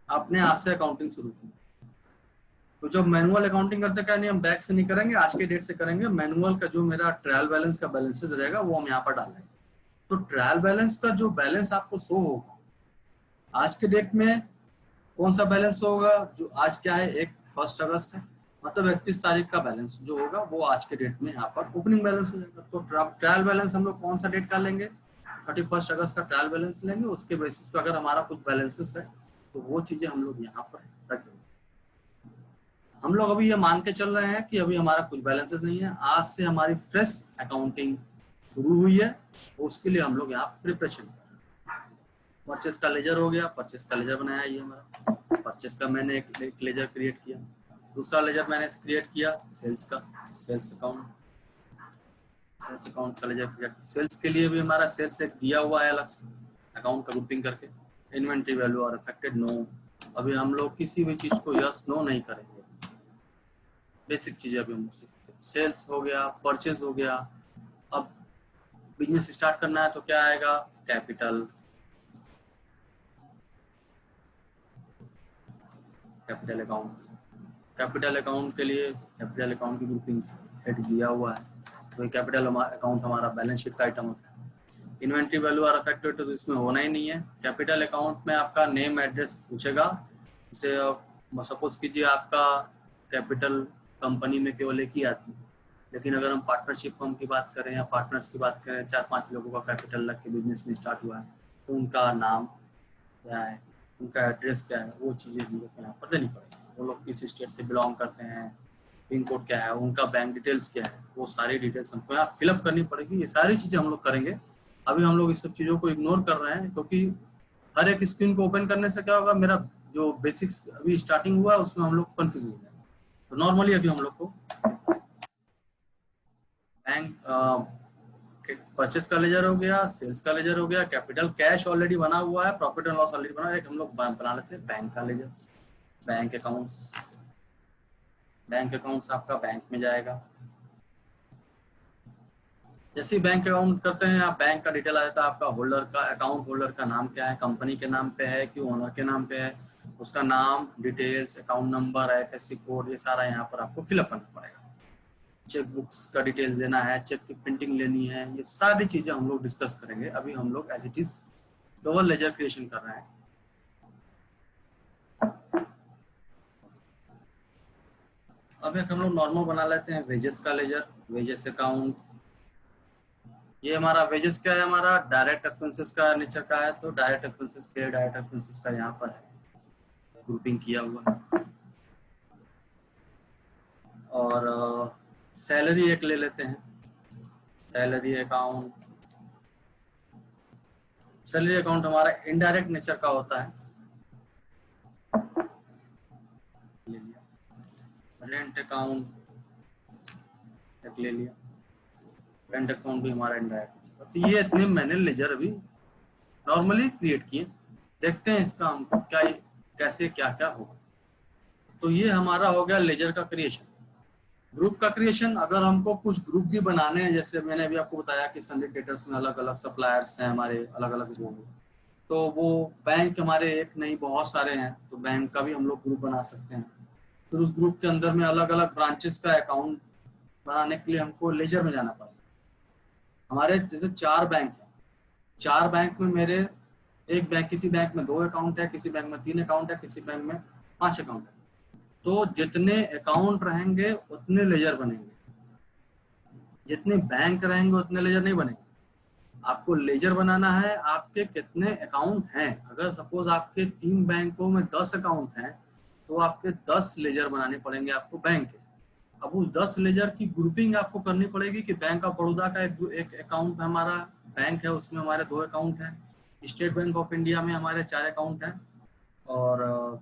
Speaker 1: आपने आज से अकाउंटिंग शुरू की, तो जब मैनुअल अकाउंटिंग करते क्या नहीं, हम बैक से नहीं करेंगे, आज के डेट से करेंगे। मैनुअल का जो मेरा ट्रायल बैलेंस का बैलेंसेस रहेगा वो हम यहाँ पर डाल देंगे। तो ट्रायल बैलेंस का जो बैलेंस आपको शो होगा आज के डेट में, कौन सा बैलेंस होगा, जो आज क्या है 1 अगस्त है, मतलब 31 तारीख का बैलेंस जो होगा वो आज के डेट में यहाँ पर ओपनिंग बैलेंस हो जाएगा। तो ट्रायल बैलेंस हम लोग कौन सा डेट का लेंगे, 31 अगस्त का ट्रायल बैलेंस लेंगे। उसके बेसिस पे अगर हमारा कुछ बैलेंसेस है तो वो चीजें हम लोग यहाँ पर रख देंगे। हम लोग अभी ये मान के चल रहे हैं कि अभी हमारा कुछ बैलेंसेस नहीं है, आज से हमारी फ्रेश अकाउंटिंग शुरू हुई है, तो उसके लिए हम लोग यहाँ प्रिपरेशन कर रहे हैं। परचेस का लेजर हो गया, परचेस का लेजर बनाया ये हमारा। परचेस का मैंने एक लेजर क्रिएट किया। दूसरा लेजर मैंने क्रिएट किया सेल्स का, सेल्स अकाउंट। सेल्स अकाउंट का लेजर क्रिएट। सेल्स के लिए भी हमारा सेल्स एक दिया हुआ है अलग से अकाउंट का ग्रुपिंग करके। इन्वेंट्री वैल्यू और अफेक्टेड नो। अभी हम लोग किसी भी चीज को यस नो नहीं करेंगे, बेसिक चीजें अभी हम सीखते हैं। सेल्स हो गया, परचेज हो गया। अब बिजनेस स्टार्ट करना है तो क्या आएगा, capital, capital account. Capital account के लिए कैपिटल अकाउंट की ग्रुपिंग हेड दिया हुआ है, तो कैपिटल अकाउंट हमारा बैलेंस शीट का आइटम होता है। इन्वेंट्री वैल्यू और अफेक्टेड तो इसमें होना ही नहीं है। कैपिटल अकाउंट में आपका नेम एड्रेस पूछेगा, जैसे सपोज कीजिए आपका कैपिटल कंपनी में केवल एक ही आदमी, लेकिन अगर हम पार्टनरशिप फर्म की बात करें या पार्टनर्स की बात करें, 4-5 लोगों का कैपिटल लग के बिजनेस में स्टार्ट हुआ है, तो उनका नाम क्या है, उनका एड्रेस क्या है, वो चीज़ें हम लोग को यहाँ पर देनी पड़ेगी। वो लोग किस स्टेट से बिलोंग करते हैं, पिन कोड क्या है, उनका बैंक डिटेल्स क्या है, वो सारी डिटेल्स हमको यहाँ फिलअप करनी पड़ेगी। ये सारी चीज़ें हम लोग करेंगे। अभी हम लोग इस सब चीज़ों को इग्नोर कर रहे हैं, क्योंकि हर एक स्क्रीन को ओपन करने से क्या होगा, मेरा जो बेसिक्स अभी स्टार्टिंग हुआ उसमें हम लोग कन्फ्यूज हो गए। तो नॉर्मली अभी हम लोग को बैंक परचेस का लेजर हो गया, सेल्स का लेजर हो गया, कैपिटल कैश ऑलरेडी बना हुआ है, प्रॉफिट एंड लॉस ऑलरेडी बना है, एक हम लोग बना लेते हैं बैंक का ledger. Bank accounts, bank accounts आपका बैंक में जाएगा। जैसे ही बैंक अकाउंट करते हैं आप, बैंक का डिटेल आ जाता है आपका, होल्डर का, अकाउंट होल्डर का नाम क्या है, कंपनी के नाम पे है कि ओनर के नाम पे है, उसका नाम, details, account number, IFSC code, ये सारा यहाँ पर आपको फिलअप करना पड़ेगा। चेक बुक्स का डिटेल्स देना है, चेक की प्रिंटिंग लेनी है, ये सारी चीजें हम लोग डिस्कस करेंगे। अभी हम लोग एज इट इज केवल लेजर क्रिएशन कर रहे हैं। अब एक हम लोग नॉर्मल बना लेते हैं वेजेस का लेजर, वेजेस अकाउंट। ये हमारा वेजेस क्या है, हमारा डायरेक्ट एक्सपेंसेस का नेचर का है, तो डायरेक्ट एक्सपेंसेस के डायरेक्ट एक्सपेंसेस का यहाँ पर है ग्रुपिंग किया हुआ है। और सैलरी एक ले लेते हैं, सैलरी अकाउंट। सैलरी अकाउंट हमारा इनडायरेक्ट नेचर का होता है, ले लिया। रेंट अकाउंट एक ले लिया, रेंट अकाउंट भी हमारा इनडायरेक्ट। तो ये इतने मैंने लेजर अभी नॉर्मली क्रिएट किए, देखते हैं इसका हमको क्या कैसे क्या क्या होगा। तो ये हमारा हो गया लेजर का क्रिएशन। ग्रुप का क्रिएशन, अगर हमको कुछ ग्रुप भी बनाने हैं, जैसे मैंने अभी आपको बताया कि सिंडिकेटर्स में अलग अलग सप्लायर्स हैं हमारे, अलग अलग जो, तो वो बैंक हमारे एक नहीं बहुत सारे हैं, तो बैंक का भी हम लोग ग्रुप बना सकते हैं। फिर उस ग्रुप के अंदर में अलग अलग ब्रांचेस का अकाउंट बनाने के लिए हमको लेजर में जाना पड़ेगा। हमारे जैसे 4 बैंक है, 4 बैंक में मेरे एक बैंक, किसी बैंक में 2 अकाउंट है, किसी बैंक में 3 अकाउंट है, किसी बैंक में 5 अकाउंट है। तो जितने अकाउंट रहेंगे उतने लेजर बनेंगे, जितने बैंक रहेंगे उतने लेजर नहीं बनेंगे। आपको लेजर बनाना है आपके कितने अकाउंट हैं। अगर सपोज आपके 3 बैंकों में 10 अकाउंट हैं, तो आपके 10 लेजर बनाने पड़ेंगे आपको बैंक के। अब उस 10 लेजर की ग्रुपिंग आपको करनी पड़ेगी कि बैंक ऑफ बड़ौदा का एक अकाउंट हमारा बैंक है, उसमें हमारे 2 अकाउंट हैं। स्टेट बैंक ऑफ इंडिया में हमारे 4 अकाउंट हैं, और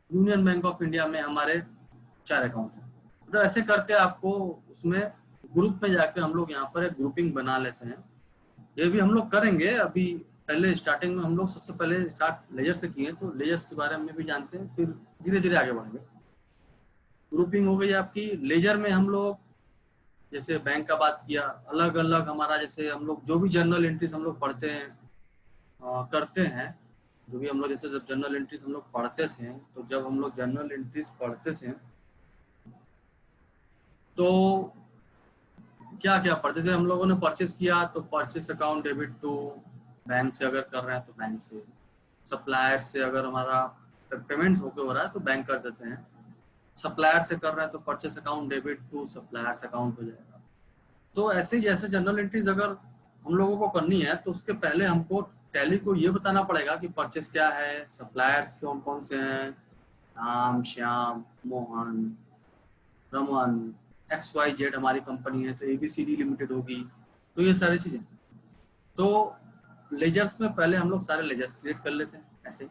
Speaker 1: यूनियन बैंक ऑफ इंडिया में हमारे 4 अकाउंट हैं। तो ऐसे करके आपको उसमें ग्रुप में जाके हम लोग यहाँ पर एक ग्रुपिंग बना लेते हैं। ये भी हम लोग करेंगे। अभी पहले स्टार्टिंग में हम लोग सबसे पहले स्टार्ट लेजर से किए, तो लेजर्स के बारे में भी जानते हैं, फिर धीरे धीरे आगे बढ़ेंगे। ग्रुपिंग हो गई आपकी। लेजर में हम लोग जैसे बैंक का बात किया, अलग अलग हमारा, जैसे हम लोग जो भी जर्नल एंट्रीज हम लोग पढ़ते हैं करते हैं, जो भी हम लोग जैसे जब जर्नल एंट्रीज हम लोग पढ़ते थे, तो जब हम लोग जर्नल एंट्रीज पढ़ते थे तो क्या क्या पढ़ते थे हम लोगों ने। परचेस किया तो purchase account debit to bank से, अगर कर रहे हैं तो बैंक से। सप्लायर से अगर हमारा पेमेंट होके हो रहा है तो बैंक कर देते हैं। सप्लायर से कर रहे हैं तो purchase account debit to suppliers account हो जाएगा। तो ऐसे जैसे जनरल एंट्रीज अगर हम लोगों को करनी है, तो उसके पहले हमको टैली को ये बताना पड़ेगा कि परचेस क्या है, सप्लायर्स कौन कौन से हैं, राम, श्याम, मोहन, रमन, XYZ हमारी कंपनी है तो ABCD लिमिटेड होगी। तो ये सारी चीजें, तो लेजर्स में पहले हम लोग सारे लेजर्स क्रिएट कर लेते हैं ऐसे।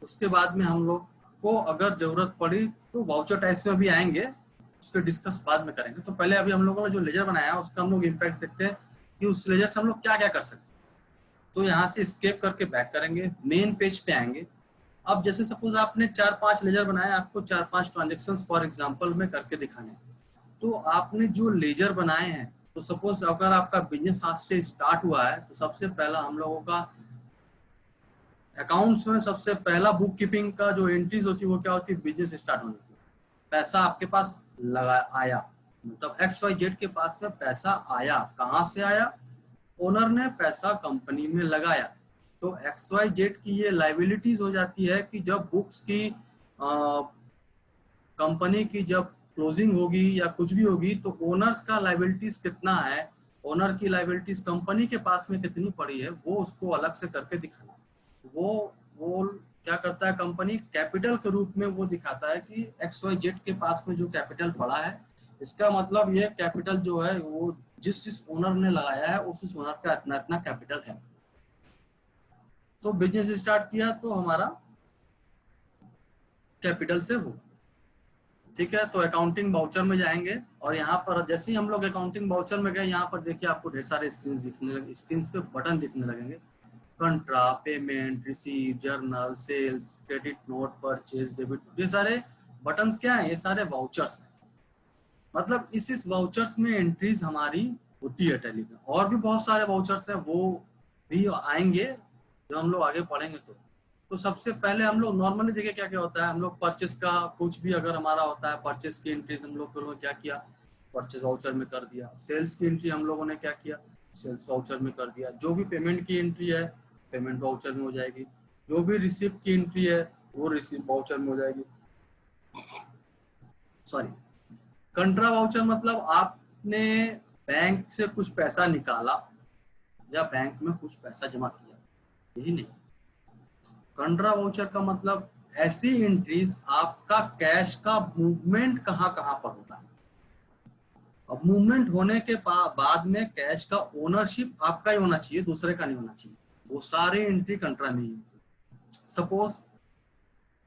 Speaker 1: उसके बाद में हम लोग को अगर जरूरत पड़ी तो वाउचर टाइप्स में भी आएंगे, उसके डिस्कस बाद में करेंगे। तो पहले अभी हम लोगों ने जो लेजर बनाया उसका हम लोग इम्पैक्ट देखते हैं कि उस लेजर से हम लोग क्या क्या कर सकते हैं। तो यहाँ से स्केप करके बैक करेंगे, मेन पेज पे आएंगे। अब जैसे सपोज आपने 4-5 लेजर बनाए, आपको 4-5 ट्रांजेक्शन्स फॉर एग्जांपल में करके दिखाने, तो आपने जो लेजर बनाए हैं, तो सपोज अगर आपका बिजनेस आज से स्टार्ट हुआ है तो सबसे पहला हम लोगों का अकाउंट्स में सबसे पहला बुक कीपिंग का जो एंट्रीज होती है वो क्या होती है, बिजनेस स्टार्ट होने की। पैसा आपके पास लगा आया, मतलब XYZ के पास में पैसा आया, कहाँ से आया, ओनर ने पैसा कंपनी में लगाया। तो XYZ की ये लाइबिलिटीज हो जाती है कि जब बुक्स की कंपनी की जब क्लोजिंग होगी या कुछ भी होगी तो ओनर्स का लाइबिलिटीज कितना है, ओनर की लाइबिलिटीज कंपनी के पास में कितनी पड़ी है, वो उसको अलग से करके दिखाना। वो क्या करता है, कंपनी कैपिटल के रूप में वो दिखाता है कि XYZ के पास में जो कैपिटल पड़ा है, इसका मतलब ये कैपिटल जो है वो जिस ओनर ने लगाया है उस ओनर का इतना इतना कैपिटल है। तो बिजनेस स्टार्ट किया तो हमारा कैपिटल से हो, ठीक है। तो अकाउंटिंग वाउचर में जाएंगे और यहाँ पर जैसे ही हम लोग अकाउंटिंग वाउचर में गए, यहाँ पर देखिए आपको ढेर सारे स्क्रीन दिखने लगे, स्क्रीन पे बटन दिखने लगेंगे, contra, payment, receive, journal, sales, credit note, purchase, debit. ये सारे बटन्स क्या है, ये सारे वाउचर्स हैं। मतलब इस वाउचर्स में एंट्रीज हमारी होती है टैली में। और भी बहुत सारे वाउचर्स हैं, वो भी आएंगे जो हम लोग आगे पढ़ेंगे। तो सबसे पहले हम लोग नॉर्मली देखिए क्या क्या होता है, हम लोग परचेस का कुछ भी अगर हमारा होता है, परचेस की एंट्रीज हम लोग क्या किया, परचेस वाउचर में कर दिया। सेल्स की एंट्री हम लोगों ने क्या किया, सेल्स वाउचर में कर दिया। जो भी पेमेंट की एंट्री है पेमेंट वाउचर में हो जाएगी। जो भी रिसीप्ट की एंट्री है वो रिसीप्ट वाउचर में हो जाएगी। सॉरी, कंट्रा वाउचर मतलब आपने बैंक से कुछ पैसा निकाला या बैंक में कुछ पैसा जमा किया, यही नहीं। कंट्रा वाउचर का मतलब ऐसी एंट्रीज आपका कैश का मूवमेंट कहाँ कहाँ पर होता है। अब मूवमेंट होने के बाद में कैश का ओनरशिप आपका ही होना चाहिए, दूसरे का नहीं होना चाहिए। वो सारे एंट्री कंट्रा में ही। सपोज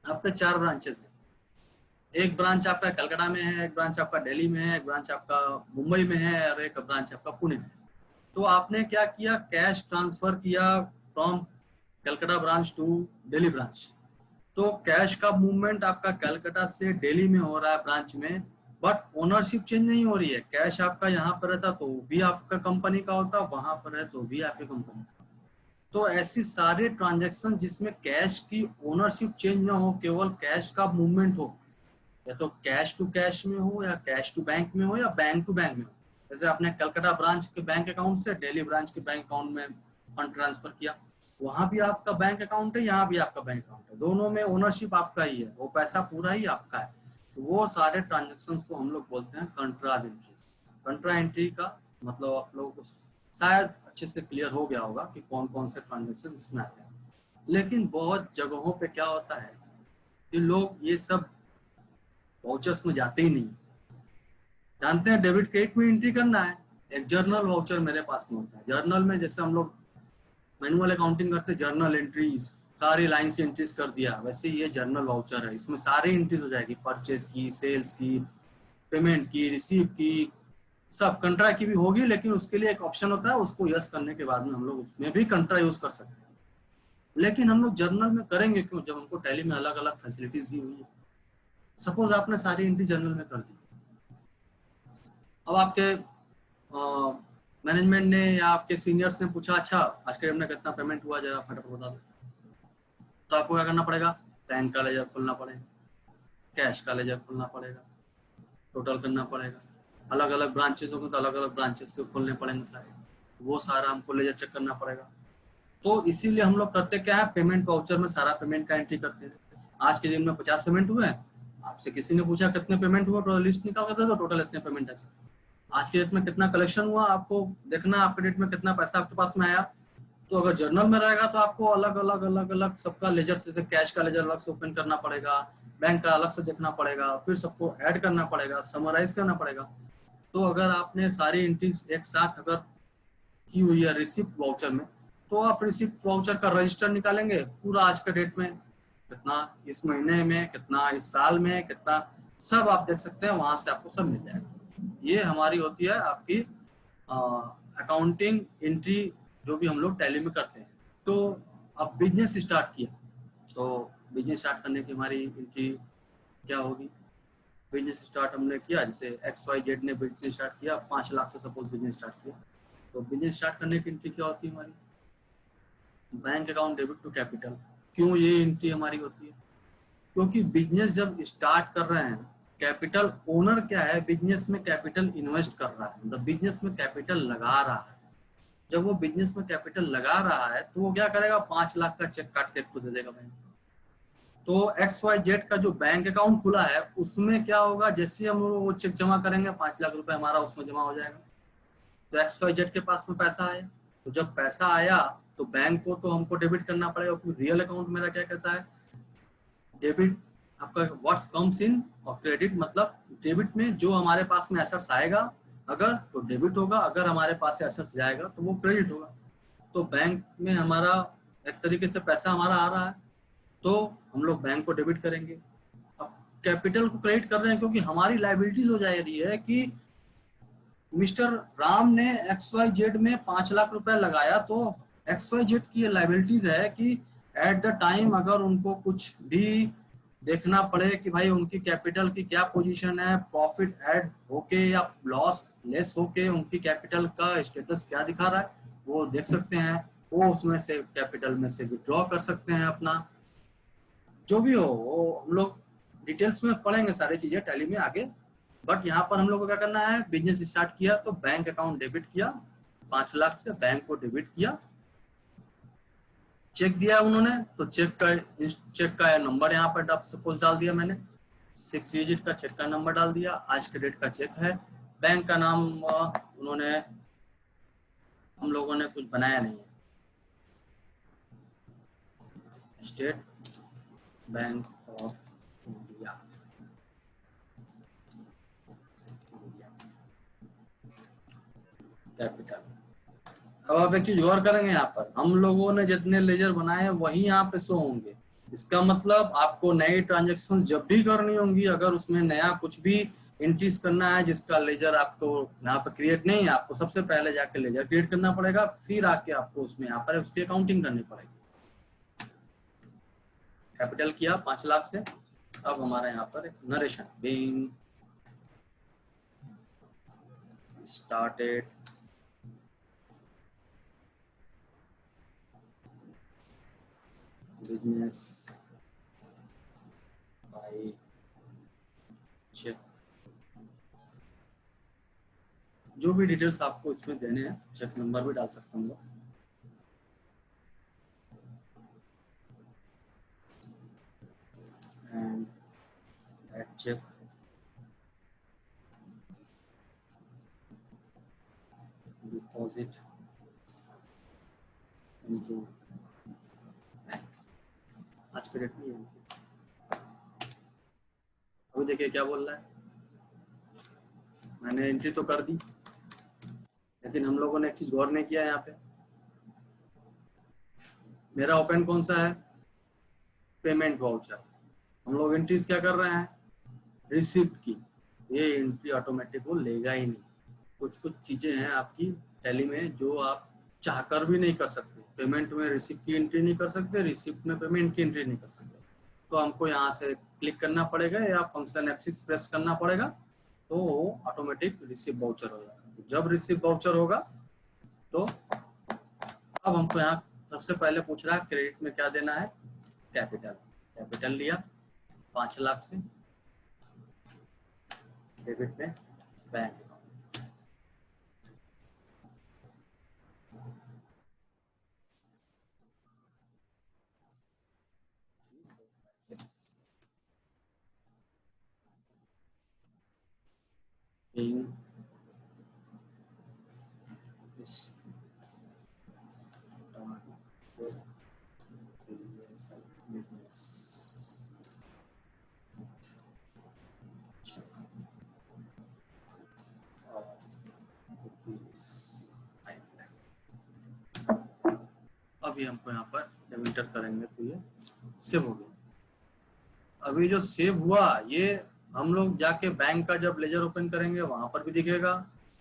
Speaker 1: आपके 4 ब्रांचेस हैं, एक ब्रांच आपका कलकत्ता में है, एक ब्रांच आपका दिल्ली में है, एक ब्रांच आपका मुंबई में है और एक ब्रांच आपका पुणे में। तो आपने क्या किया, कैश ट्रांसफर किया from Calcutta branch to Delhi branch. तो कैश का मूवमेंट आपका कलकत्ता से दिल्ली में हो रहा है ब्रांच में, बट ओनरशिप चेंज नहीं हो रही है। कैश आपका यहाँ पर रहता तो भी आपका कंपनी का होता, वहां पर है तो भी आपकी कंपनी का। तो ऐसी सारे ट्रांजैक्शन जिसमें कैश की ओनरशिप चेंज ना हो, केवल कैश का मूवमेंट हो, या तो कैश टू कैश में हो या कैश टू बैंक में हो या बैंक टू बैंक में हो। जैसे आपने कलकत्ता ब्रांच के बैंक अकाउंट से दिल्ली ब्रांच के बैंक अकाउंट में फंड ट्रांसफर किया, वहां भी आपका बैंक अकाउंट है, यहाँ भी आपका बैंक अकाउंट है, दोनों में ओनरशिप आपका ही है, वो पैसा पूरा ही आपका है। तो वो सारे ट्रांजेक्शन को हम लोग बोलते हैं कंट्रा एंट्री। कंट्रा एंट्री का मतलब आप लोगों को शायद अच्छे से क्लियर हो गया होगा कि कौन कौन से ट्रांजेक्शन इसमें आते हैं। लेकिन बहुत जगहों पे क्या होता है कि लोग ये सब वाउचर्स में जाते ही नहीं। जानते हैं डेबिट क्रेडिट में एंट्री करना है, एक जर्नल वाउचर मेरे पास में होता है। जर्नल में जैसे हम लोग मैनुअल अकाउंटिंग करते, जर्नल एंट्रीज सारी लाइन से एंट्रीज कर दिया, वैसे ये जर्नल वाउचर है, इसमें सारी एंट्रीज हो जाएगी, परचेज की, सेल्स की, पेमेंट की, रिसीव की, सब। कंट्रा की भी होगी, लेकिन उसके लिए एक ऑप्शन होता है, उसको यस करने के बाद में हम लोग उसमें भी कंट्रा यूज कर सकते हैं। लेकिन हम लोग जर्नल में करेंगे क्यों, जब हमको टैली में अलग अलग फैसिलिटीज दी हुई है। सपोज आपने सारी एंट्री जर्नल में कर दी, अब आपके मैनेजमेंट ने या आपके सीनियर्स ने पूछा, अच्छा आज के डेट में कितना पेमेंट हुआ, जरा फटाफट बता दो। तो आपको क्या करना पड़ेगा, बैंक का लेजर खोलना पड़ेगा, कैश का लेजर खोलना पड़ेगा, टोटल करना पड़ेगा। अलग अलग ब्रांचेस होंगे तो अलग अलग ब्रांचेस के खोलने पड़ेंगे सारे, वो सारा हमको लेजर चेक करना पड़ेगा। तो इसीलिए हम लोग करते क्या है, पेमेंट वाउचर में सारा पेमेंट का एंट्री करते हैं। आज के दिन में 50 पेमेंट हुए हैं, आपसे किसी ने पूछा कितने पेमेंट हुआ, तो लिस्ट निकाल कर दे दो, टोटल इतने पेमेंट है। आज के डेट में कितना कलेक्शन हुआ, आपको देखना आपके डेट में कितना पैसा आपके पास में आया। तो अगर जर्नल में रहेगा तो आपको अलग अलग सबका लेजर, जैसे कैश का लेजर अलग से ओपन करना पड़ेगा, बैंक का अलग से देखना पड़ेगा, फिर सबको ऐड करना पड़ेगा, समराइज करना पड़ेगा। तो अगर आपने सारी एंट्रीज एक साथ अगर की हुई है रिसिप्ट वाउचर में, तो आप रिसिप्ट वाउचर का रजिस्टर निकालेंगे, पूरा आज के डेट में कितना, इस महीने में कितना, इस साल में कितना, सब आप देख सकते हैं, वहां से आपको सब मिल जाएगा। ये हमारी होती है आपकी अकाउंटिंग एंट्री, जो भी हम लोग टैली में करते हैं। तो अब बिजनेस स्टार्ट किया, तो बिजनेस स्टार्ट करने की हमारी एंट्री क्या होगी। बिजनेस स्टार्ट हमने किया, जैसे XYZ ने बिजनेस स्टार्ट किया, 5 लाख से सपोज बिजनेस स्टार्ट किया, तो बिजनेस स्टार्ट करने की एंट्री क्या होती है हमारी, bank account debit to capital. क्यों ये एंट्री हमारी होती है, क्योंकि बिजनेस जब स्टार्ट कर रहे हैं, कैपिटल ओनर क्या है, बिजनेस में कैपिटल इन्वेस्ट कर रहा है, मतलब बिजनेस में कैपिटल लगा रहा है। जब वो बिजनेस में कैपिटल लगा रहा है तो वो क्या करेगा, 5 लाख का चेक काट के आपको दे देगा बैंक। तो XYZ का जो बैंक अकाउंट खुला है उसमें क्या होगा, जैसे हम वो चेक जमा करेंगे 5 लाख रुपए हमारा उसमें जमा हो जाएगा। तो XYZ के पास में पैसा है, तो जब पैसा आया तो बैंक को तो हमको डेबिट करना पड़ेगा, क्योंकि रियल अकाउंट मेरा क्या कहता है, डेबिट आपका व्हाट्स कम्स इन, और क्रेडिट मतलब डेबिट में जो हमारे पास में एसेट्स आएगा अगर तो डेबिट होगा, अगर हमारे पास से एसेट्स जाएगा तो वो क्रेडिट होगा। तो बैंक में हमारा एक तरीके से पैसा हमारा आ रहा है, तो हम लोग बैंक को डेबिट करेंगे। अब कैपिटल को क्रेडिट कर रहे हैं क्योंकि हमारी लाइबिलिटीज हो जा रही है कि मिस्टर राम ने XYZ में 5 लाख रुपए लगाया, तो XYZ की लाइबिलिटीज है कि एट द टाइम अगर उनको कुछ भी देखना पड़े कि भाई उनकी कैपिटल की क्या पोजीशन है, प्रॉफिट ऐड होके या लॉस लेस होके उनकी कैपिटल का स्टेटस क्या दिखा रहा है, वो देख सकते हैं। वो उसमें से कैपिटल में से विड्रॉ कर सकते हैं अपना, जो भी हो वो हम लोग डिटेल्स में पढ़ेंगे सारी चीजें टैली में आगे। बट यहाँ पर हम लोग को क्या करना है, बिजनेस स्टार्ट किया तो बैंक अकाउंट डेबिट किया, 5 लाख से बैंक को डेबिट किया, चेक दिया उन्होंने, तो चेक का नंबर यहाँ पर सपोज डाल दिया मैंने, 6 डिजिट का चेक का नंबर डाल दिया, आज के डेट का चेक है, बैंक का नाम उन्होंने, हम लोगों ने कुछ बनाया नहीं है, state bank of India, capital. अब आप एक चीज गौर करेंगे, यहाँ पर हम लोगों ने जितने लेजर बनाए हैं वही यहाँ पे शो होंगे। इसका मतलब आपको नई ट्रांजेक्शन जब भी करनी होंगी, अगर उसमें नया कुछ भी एंट्रीज करना है जिसका लेजर आपको यहाँ पर क्रिएट नहीं है, आपको सबसे पहले जाके लेजर क्रिएट करना पड़ेगा, फिर आके आपको उसमें यहाँ पर उसकी अकाउंटिंग करनी पड़ेगी। कैपिटल किया 5 लाख से, अब हमारा यहाँ पर narration being started business by cheque, जो भी डिटेल्स आपको इसमें देने हैं, चेक नंबर भी डाल सकते हम लोग। And that cheque deposit into bank. आज के डेट में अभी देखिए क्या बोल रहा है, मैंने एंट्री तो कर दी, लेकिन हम लोगों ने एक चीज गौर नहीं किया यहाँ पे, मेरा ओपन कौन सा है, पेमेंट वाउचर। हम लोग एंट्रीज क्या कर रहे हैं, रिसिप्ट की, ये एंट्री ऑटोमेटिक वो लेगा ही नहीं। कुछ कुछ चीजें हैं आपकी टैली में जो आप चाहकर भी नहीं कर सकते, पेमेंट में रिसिप्ट की एंट्री नहीं कर सकते, रिसिप्ट में पेमेंट की एंट्री नहीं कर सकते, तो हमको यहाँ से क्लिक करना पड़ेगा या फंक्शन F6 प्रेस करना पड़ेगा, तो ऑटोमेटिक रिसिप्ट वाउचर हो जाएगा। जब रिसिप्ट वाउचर होगा तो अब हमको यहाँ सबसे पहले पूछ रहा है क्रेडिट में क्या देना है, कैपिटल। कैपिटल लिया 5 लाख से, डेबिट में बैंक, being business। अभी हमको यहाँ पर जब इंटर करेंगे तो ये सेव हो गया। अभी जो सेव हुआ ये हम लोग जाके बैंक का जब लेजर ओपन करेंगे वहां पर भी दिखेगा,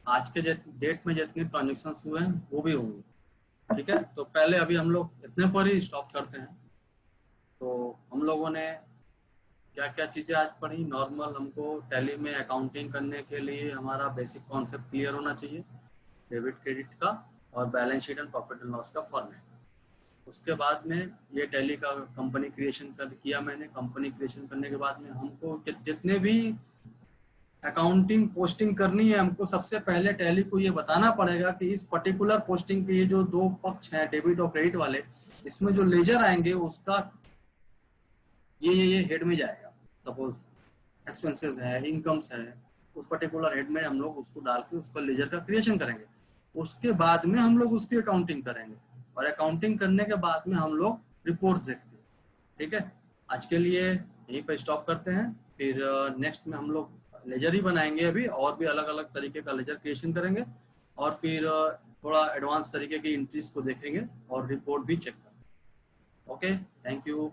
Speaker 1: आज के डेट में जितने ट्रांजेक्शन हुए हैं वो भी होंगे। ठीक है, तो पहले अभी हम लोग इतने पर ही स्टॉप करते हैं। तो हम लोगों ने क्या क्या चीज़ें आज पढ़ी। नॉर्मल हमको टैली में अकाउंटिंग करने के लिए हमारा बेसिक कॉन्सेप्ट क्लियर होना चाहिए, डेबिट क्रेडिट का और balance sheet and profit and loss का फॉर्मेट। उसके बाद में ये टैली का कंपनी क्रिएशन किया मैंने। कंपनी क्रिएशन करने के बाद में हमको जितने भी अकाउंटिंग पोस्टिंग करनी है, हमको सबसे पहले टैली को ये बताना पड़ेगा कि इस पर्टिकुलर पोस्टिंग के ये जो दो पक्ष हैं डेबिट और क्रेडिट वाले, इसमें जो लेजर आएंगे उसका ये हेड में जाएगा। सपोज एक्सपेंसेस है, इनकम्स है, उस पर्टिकुलर हेड में हम लोग उसको डाल के उसका लेजर का क्रिएशन करेंगे। उसके बाद में हम लोग उसकी अकाउंटिंग करेंगे और अकाउंटिंग करने के बाद में हम लोग रिपोर्ट्स देखते हैं। ठीक है, आज के लिए यहीं पर स्टॉप करते हैं। फिर नेक्स्ट में हम लोग लेजर ही बनाएंगे अभी, और भी अलग अलग तरीके का लेजर क्रिएशन करेंगे और फिर थोड़ा एडवांस तरीके की एंट्रीज को देखेंगे और रिपोर्ट भी चेक करेंगे। Okay, thank you.